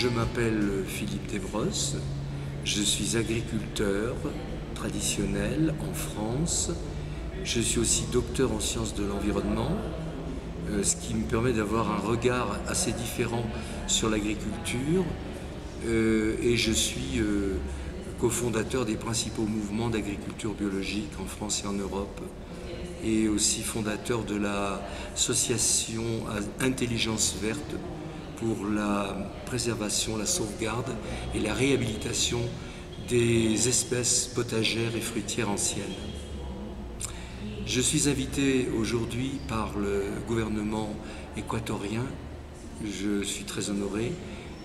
Je m'appelle Philippe Desbrosses, je suis agriculteur traditionnel en France. Je suis aussi docteur en sciences de l'environnement, ce qui me permet d'avoir un regard assez différent sur l'agriculture. Et je suis cofondateur des principaux mouvements d'agriculture biologique en France et en Europe, et aussi fondateur de l'association Intelligence Verte pour la préservation, la sauvegarde et la réhabilitation des espèces potagères et fruitières anciennes. Je suis invité aujourd'hui par le gouvernement équatorien. Je suis très honoré.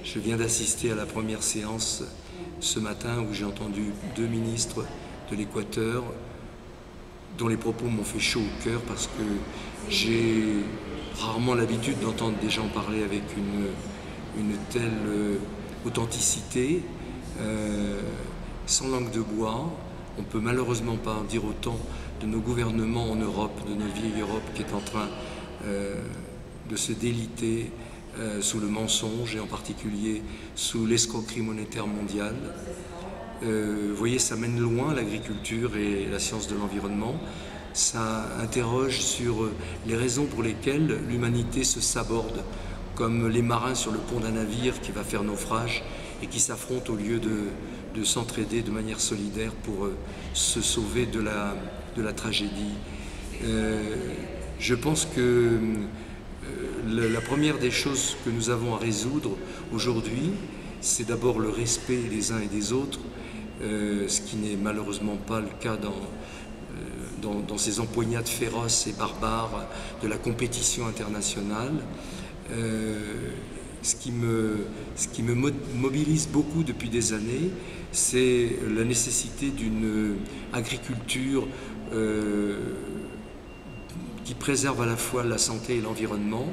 Je viens d'assister à la première séance ce matin où j'ai entendu deux ministres de l'Équateur dont les propos m'ont fait chaud au cœur parce que j'ai rarement l'habitude d'entendre des gens parler avec une telle authenticité, sans langue de bois. On ne peut malheureusement pas en dire autant de nos gouvernements en Europe, de notre vieille Europe qui est en train de se déliter sous le mensonge et en particulier sous l'escroquerie monétaire mondiale. Vous voyez, ça mène loin l'agriculture et la science de l'environnement. Ça interroge sur les raisons pour lesquelles l'humanité se saborde, comme les marins sur le pont d'un navire qui va faire naufrage et qui s'affrontent au lieu de s'entraider de manière solidaire pour se sauver de la tragédie. Je pense que la première des choses que nous avons à résoudre aujourd'hui, c'est d'abord le respect des uns et des autres, ce qui n'est malheureusement pas le cas dans ces empoignades féroces et barbares de la compétition internationale. Ce qui me mobilise beaucoup depuis des années, c'est la nécessité d'une agriculture qui préserve à la fois la santé et l'environnement,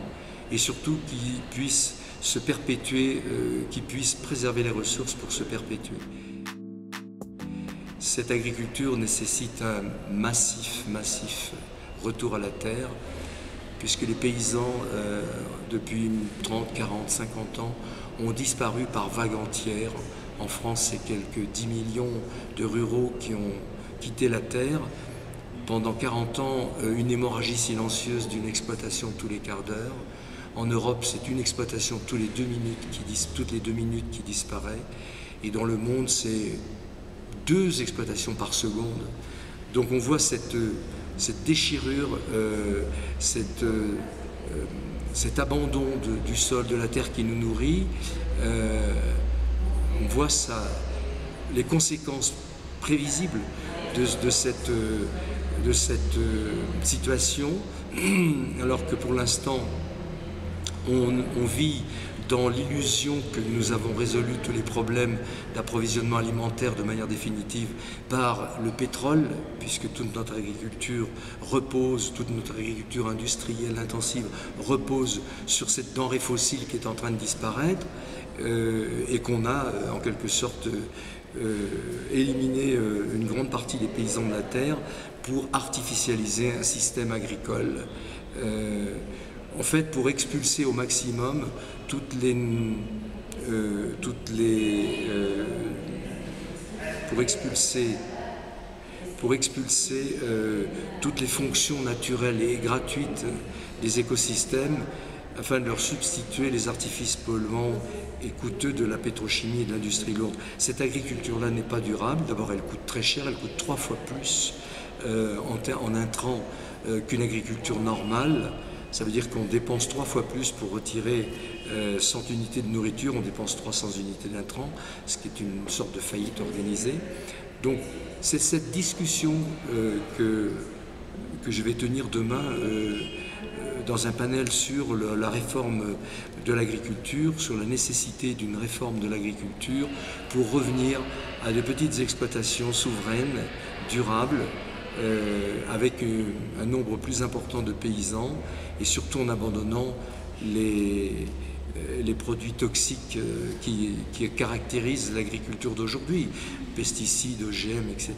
et surtout qui puisse se perpétuer, qui puisse préserver les ressources pour se perpétuer. Cette agriculture nécessite un massif retour à la terre, puisque les paysans, depuis 30, 40, 50 ans, ont disparu par vagues entières. En France, c'est quelques 10 millions de ruraux qui ont quitté la terre. Pendant 40 ans, une hémorragie silencieuse d'une exploitation tous les quarts d'heure. En Europe, c'est une exploitation toutes les 2 minutes qui disparaît. Et dans le monde, c'est 2 exploitations par seconde. Donc on voit cette déchirure, cet abandon du sol, de la terre qui nous nourrit. On voit les conséquences prévisibles de cette situation, alors que pour l'instant, on vit dans l'illusion que nous avons résolu tous les problèmes d'approvisionnement alimentaire de manière définitive par le pétrole, puisque toute notre agriculture industrielle intensive repose sur cette denrée fossile qui est en train de disparaître, et qu'on a en quelque sorte éliminé une grande partie des paysans de la terre pour artificialiser un système agricole. En fait, pour expulser au maximum toutes les fonctions naturelles et gratuites des écosystèmes, afin de leur substituer les artifices polluants et coûteux de la pétrochimie et de l'industrie lourde. Cette agriculture-là n'est pas durable. D'abord, elle coûte très cher, elle coûte 3 fois plus en intrants qu'une agriculture normale. Ça veut dire qu'on dépense 3 fois plus pour retirer 100 unités de nourriture, on dépense 300 unités d'intrants, ce qui est une sorte de faillite organisée. Donc c'est cette discussion que je vais tenir demain dans un panel sur la réforme de l'agriculture, sur la nécessité d'une réforme de l'agriculture pour revenir à de petites exploitations souveraines, durables, avec un nombre plus important de paysans, et surtout en abandonnant les produits toxiques qui caractérisent l'agriculture d'aujourd'hui, pesticides, OGM, etc.